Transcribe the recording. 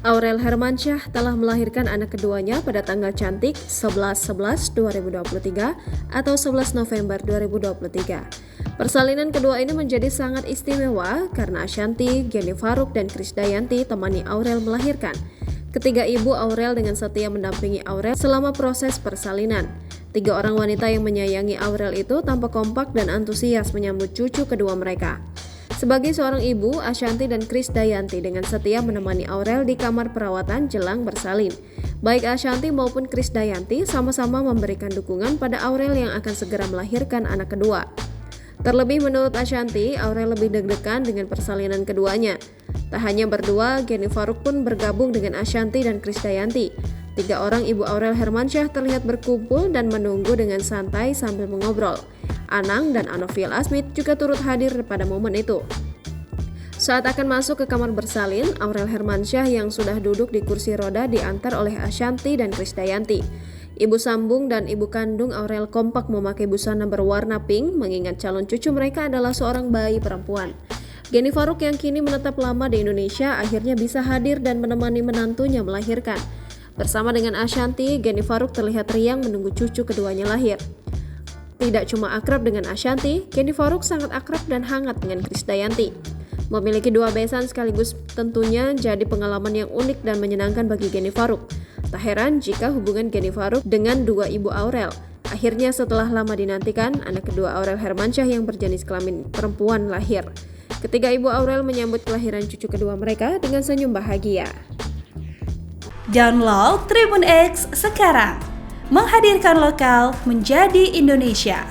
Aurel Hermansyah telah melahirkan anak keduanya pada tanggal cantik 11/11/2023 atau 11 November 2023. Persalinan kedua ini menjadi sangat istimewa karena Ashanty, Geni Faruk, dan Krisdayanti temani Aurel melahirkan. Ketiga ibu Aurel dengan setia mendampingi Aurel selama proses persalinan. Tiga orang wanita yang menyayangi Aurel itu tampak kompak dan antusias menyambut cucu kedua mereka. Sebagai seorang ibu, Ashanty dan Krisdayanti dengan setia menemani Aurel di kamar perawatan jelang bersalin. Baik Ashanty maupun Krisdayanti sama-sama memberikan dukungan pada Aurel yang akan segera melahirkan anak kedua. Terlebih menurut Ashanty, Aurel lebih deg-degan dengan persalinan keduanya. Tak hanya berdua, Geni Faruk pun bergabung dengan Ashanty dan Krisdayanti. Tiga orang ibu Aurel Hermansyah terlihat berkumpul dan menunggu dengan santai sambil mengobrol. Anang dan Anoviel Asmit juga turut hadir pada momen itu. Saat akan masuk ke kamar bersalin, Aurel Hermansyah yang sudah duduk di kursi roda diantar oleh Ashanty dan Krisdayanti. Ibu sambung dan ibu kandung Aurel kompak memakai busana berwarna pink mengingat calon cucu mereka adalah seorang bayi perempuan. Geni Faruk yang kini menetap lama di Indonesia akhirnya bisa hadir dan menemani menantunya melahirkan. Bersama dengan Ashanty, Geni Faruk terlihat riang menunggu cucu keduanya lahir. Tidak cuma akrab dengan Ashanty, Geni Faruk sangat akrab dan hangat dengan Krisdayanti. Memiliki dua besan sekaligus tentunya jadi pengalaman yang unik dan menyenangkan bagi Geni Faruk. Tak heran jika hubungan Geni Faruk dengan dua ibu Aurel. Akhirnya setelah lama dinantikan, anak kedua Aurel Hermansyah yang berjenis kelamin perempuan lahir. Ketiga ibu Aurel menyambut kelahiran cucu kedua mereka dengan senyum bahagia. Download Tribun X sekarang, menghadirkan lokal menjadi Indonesia.